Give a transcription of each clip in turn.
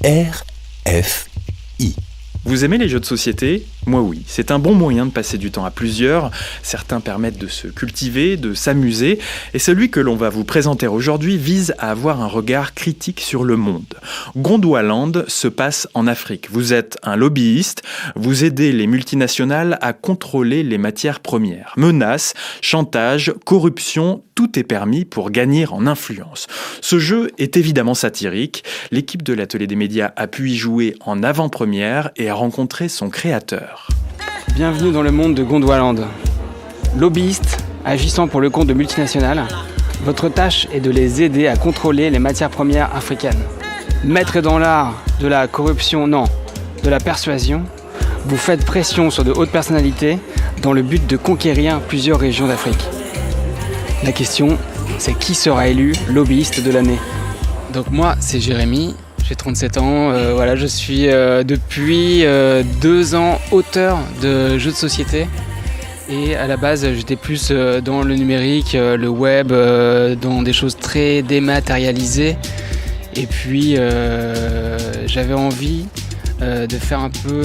RFI. Vous aimez les jeux de société ? Moi oui, c'est un bon moyen de passer du temps à plusieurs. Certains permettent de se cultiver, de s'amuser. Et celui que l'on va vous présenter aujourd'hui vise à avoir un regard critique sur le monde. Gondwaland se passe en Afrique. Vous êtes un lobbyiste, vous aidez les multinationales à contrôler les matières premières. Menaces, chantage, corruption, tout est permis pour gagner en influence. Ce jeu est évidemment satirique. L'équipe de l'Atelier des médias a pu y jouer en avant-première et a rencontré son créateur. Bienvenue dans le monde de Gondwaland. Lobbyiste, agissant pour le compte de multinationales, votre tâche est de les aider à contrôler les matières premières africaines. Maître dans l'art de la corruption, non, de la persuasion, vous faites pression sur de hautes personnalités dans le but de conquérir plusieurs régions d'Afrique. La question, c'est qui sera élu lobbyiste de l'année ? Donc moi, c'est Jérémy. J'ai 37 ans, je suis depuis 2 ans auteur de jeux de société et à la base j'étais plus dans le numérique, le web, dans des choses très dématérialisées et puis j'avais envie de faire un peu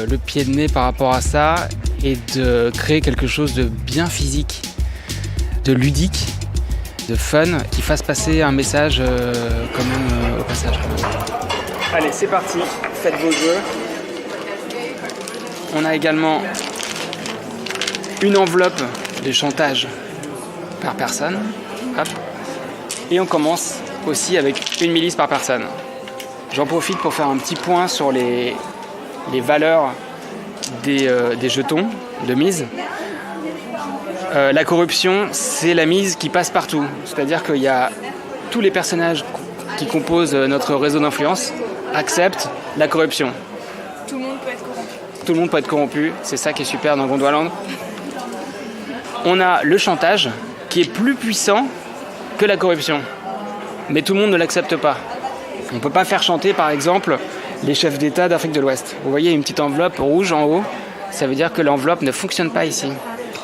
le pied de nez par rapport à ça et de créer quelque chose de bien physique, de ludique, de fun, qui fasse passer un message quand même au passage. Allez, c'est parti, faites vos jeux. On a également une enveloppe de chantage par personne. Hop. Et on commence aussi avec une milice par personne. J'en profite pour faire un petit point sur les valeurs des jetons de mise. La corruption, c'est la mise qui passe partout. C'est-à-dire qu'il y a tous les personnages qui composent notre réseau d'influence acceptent la corruption. Tout le monde peut être corrompu. Tout le monde peut être corrompu, c'est ça qui est super dans Gondwaland. On a le chantage qui est plus puissant que la corruption. Mais tout le monde ne l'accepte pas. On ne peut pas faire chanter par exemple les chefs d'État d'Afrique de l'Ouest. Vous voyez une petite enveloppe rouge en haut, ça veut dire que l'enveloppe ne fonctionne pas ici.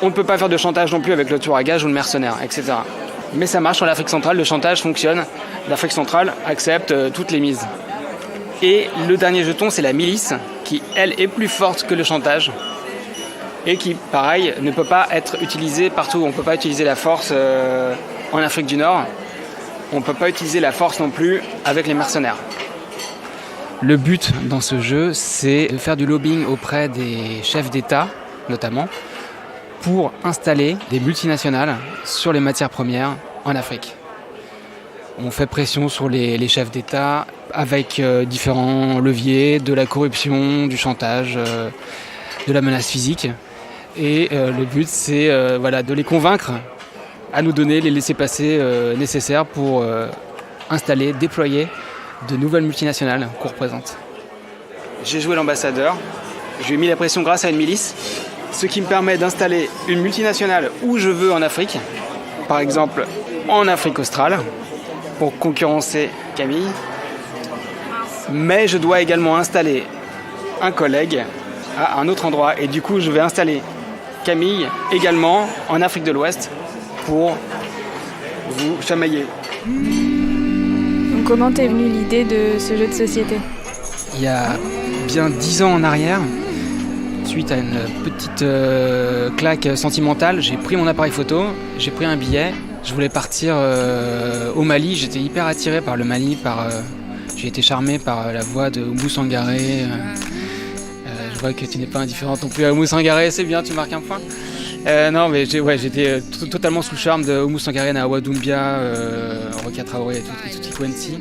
On ne peut pas faire de chantage non plus avec le tueur à gages ou le mercenaire, etc. Mais ça marche en Afrique centrale, le chantage fonctionne. L'Afrique centrale accepte toutes les mises. Et le dernier jeton, c'est la milice, qui, elle, est plus forte que le chantage. Et qui, pareil, ne peut pas être utilisée partout. On ne peut pas utiliser la force en Afrique du Nord. On ne peut pas utiliser la force non plus avec les mercenaires. Le but dans ce jeu, c'est de faire du lobbying auprès des chefs d'État, notamment, pour installer des multinationales sur les matières premières en Afrique. On fait pression sur les chefs d'État avec différents leviers, de la corruption, du chantage, de la menace physique. Et le but, c'est de les convaincre à nous donner les laissez-passer nécessaires pour installer, déployer de nouvelles multinationales qu'on représente. J'ai joué l'ambassadeur, je lui ai mis la pression grâce à une milice, ce qui me permet d'installer une multinationale où je veux en Afrique, par exemple en Afrique australe, pour concurrencer Camille. Mais je dois également installer un collègue à un autre endroit. Et du coup, je vais installer Camille également en Afrique de l'Ouest pour vous chamailler. Donc, comment t'es venue l'idée de ce jeu de société ? Il y a bien 10 ans en arrière, suite à une petite claque sentimentale, j'ai pris mon appareil photo, j'ai pris un billet. Je voulais partir au Mali, j'étais hyper attiré par le Mali, j'ai été charmé par la voix de Oumou Sangaré. Je vois que tu n'es pas indifférente non plus à Oumou Sangaré, c'est bien, tu marques un point. J'étais totalement sous le charme de Oumou Sangaré, Nawa Doumbia, Rokia Traoré et Tuti Kouenti.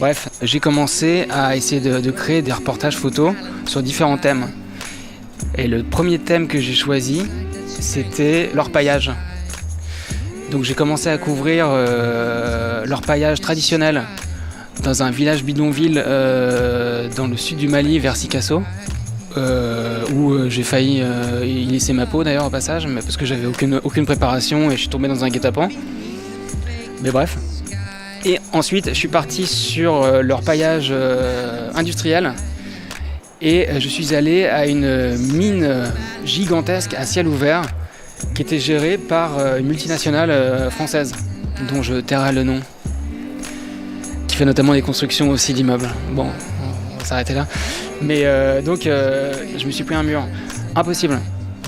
Bref, j'ai commencé à essayer de créer des reportages photos sur différents thèmes. Et le premier thème que j'ai choisi, c'était l'orpaillage. Donc j'ai commencé à couvrir l'orpaillage traditionnel dans un village bidonville dans le sud du Mali, vers Sikasso, où j'ai failli y laisser ma peau d'ailleurs au passage, mais parce que j'avais aucune préparation et je suis tombé dans un guet-apens. Mais bref. Et ensuite, je suis parti sur l'orpaillage industriel et je suis allé à une mine gigantesque à ciel ouvert qui était gérée par une multinationale française, dont je tairai le nom, qui fait notamment des constructions aussi d'immeubles. Bon, s'arrêter là. Mais donc, je me suis pris un mur. Impossible.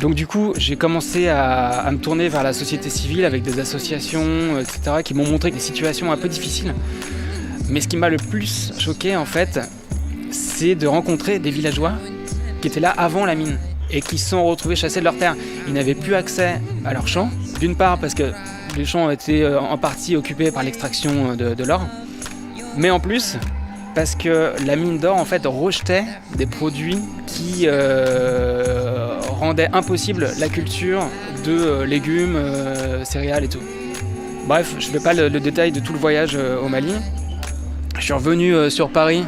Donc du coup, j'ai commencé à me tourner vers la société civile avec des associations, etc., qui m'ont montré des situations un peu difficiles. Mais ce qui m'a le plus choqué, en fait, c'est de rencontrer des villageois qui étaient là avant la mine et qui se sont retrouvés chassés de leurs terres. Ils n'avaient plus accès à leurs champs, d'une part parce que les champs étaient en partie occupés par l'extraction de l'or, mais en plus parce que la mine d'or en fait rejetait des produits qui rendaient impossible la culture de légumes, céréales et tout. Bref, je ne fais pas le détail de tout le voyage au Mali. Je suis revenu sur Paris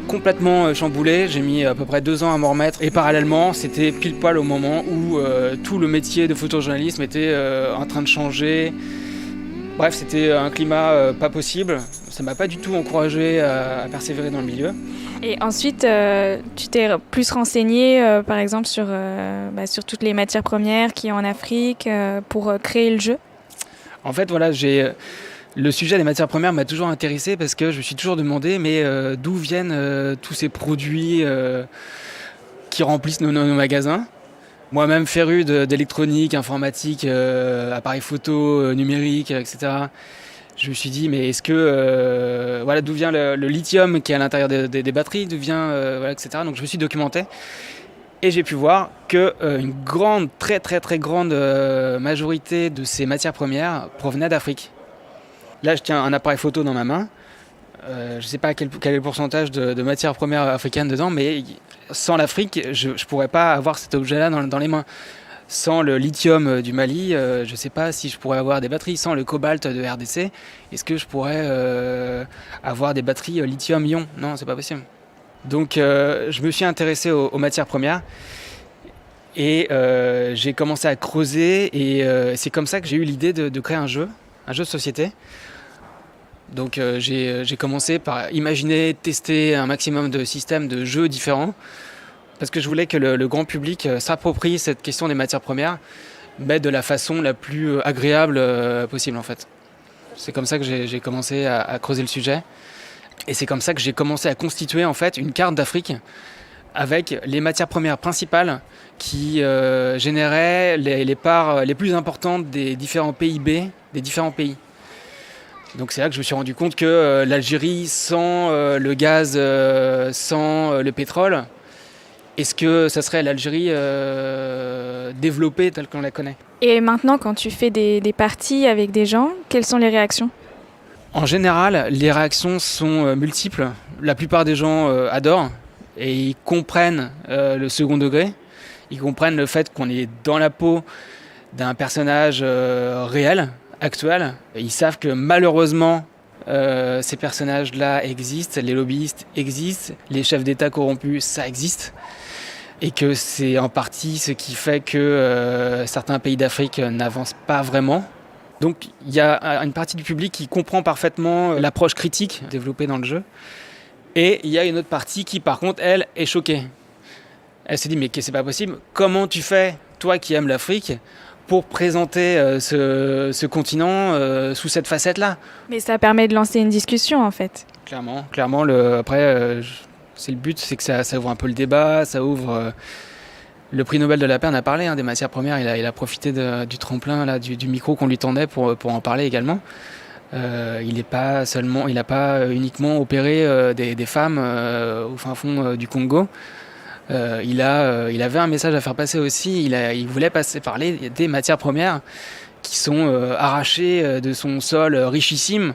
complètement chamboulé, j'ai mis à peu près 2 ans à m'en remettre et parallèlement c'était pile poil au moment où tout le métier de photojournalisme était en train de changer. Bref, c'était un climat pas possible, ça m'a pas du tout encouragé à persévérer dans le milieu. Et ensuite, tu t'es plus renseigné par exemple sur toutes les matières premières qu'il y a en Afrique pour créer le jeu? En fait voilà, le sujet des matières premières m'a toujours intéressé parce que je me suis toujours demandé d'où viennent tous ces produits qui remplissent nos magasins. Moi-même féru d'électronique, informatique, appareils photo, numérique, etc. Je me suis dit mais est-ce que d'où vient le lithium qui est à l'intérieur des batteries, d'où vient etc. Donc je me suis documenté et j'ai pu voir que une grande, très très très grande majorité de ces matières premières provenaient d'Afrique. Là, je tiens un appareil photo dans ma main. Je ne sais pas quel est le pourcentage de matières premières africaines dedans, mais sans l'Afrique, je ne pourrais pas avoir cet objet-là dans les mains. Sans le lithium du Mali, je ne sais pas si je pourrais avoir des batteries. Sans le cobalt de RDC, est-ce que je pourrais avoir des batteries lithium-ion? Non, c'est pas possible. Donc, je me suis intéressé aux matières premières. Et j'ai commencé à creuser. Et c'est comme ça que j'ai eu l'idée de créer un jeu de société. Donc j'ai commencé par imaginer, tester un maximum de systèmes de jeux différents parce que je voulais que le grand public s'approprie cette question des matières premières, mais de la façon la plus agréable possible en fait. C'est comme ça que j'ai commencé à creuser le sujet et c'est comme ça que j'ai commencé à constituer en fait une carte d'Afrique avec les matières premières principales qui généraient les parts les plus importantes des différents PIB des différents pays. Donc c'est là que je me suis rendu compte que l'Algérie, sans le gaz, sans le pétrole, est-ce que ça serait l'Algérie développée telle qu'on la connaît? Et maintenant, quand tu fais des parties avec des gens, quelles sont les réactions? En général, les réactions sont multiples. La plupart des gens adorent et ils comprennent le second degré. Ils comprennent le fait qu'on est dans la peau d'un personnage réel, actuel. Ils savent que malheureusement, ces personnages-là existent, les lobbyistes existent, les chefs d'État corrompus, ça existe. Et que c'est en partie ce qui fait que certains pays d'Afrique n'avancent pas vraiment. Donc il y a une partie du public qui comprend parfaitement l'approche critique développée dans le jeu. Et il y a une autre partie qui, par contre, elle, est choquée. Elle se dit, mais c'est pas possible. Comment tu fais, toi qui aimes l'Afrique, pour présenter ce continent sous cette facette-là? Mais ça permet de lancer une discussion, en fait. Clairement. Après, c'est le but, c'est que ça ouvre un peu le débat, ça ouvre... Le prix Nobel de la paix en a parlé, des matières premières. Il a profité du tremplin, là, du micro qu'on lui tendait pour en parler également. Il n'a pas uniquement opéré des femmes au fin fond du Congo. Il avait un message à faire passer aussi. Il voulait parler des matières premières qui sont arrachées de son sol richissime.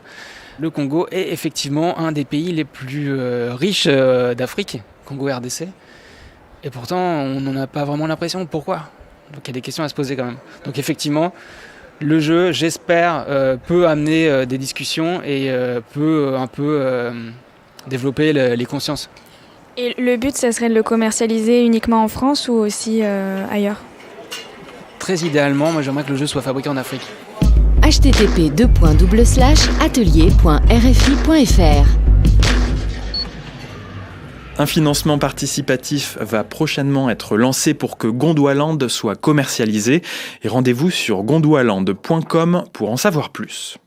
Le Congo est effectivement un des pays les plus riches d'Afrique, Congo-RDC. Et pourtant, on n'en a pas vraiment l'impression. Pourquoi? Donc il y a des questions à se poser quand même. Donc effectivement, le jeu, j'espère, peut amener des discussions et peut un peu développer les consciences. Et le but, ça serait de le commercialiser uniquement en France ou aussi ailleurs? Très idéalement, moi j'aimerais que le jeu soit fabriqué en Afrique. http://atelier.rfi.fr. Un financement participatif va prochainement être lancé pour que Gondwaland soit commercialisé. Et rendez-vous sur gondwaland.com pour en savoir plus.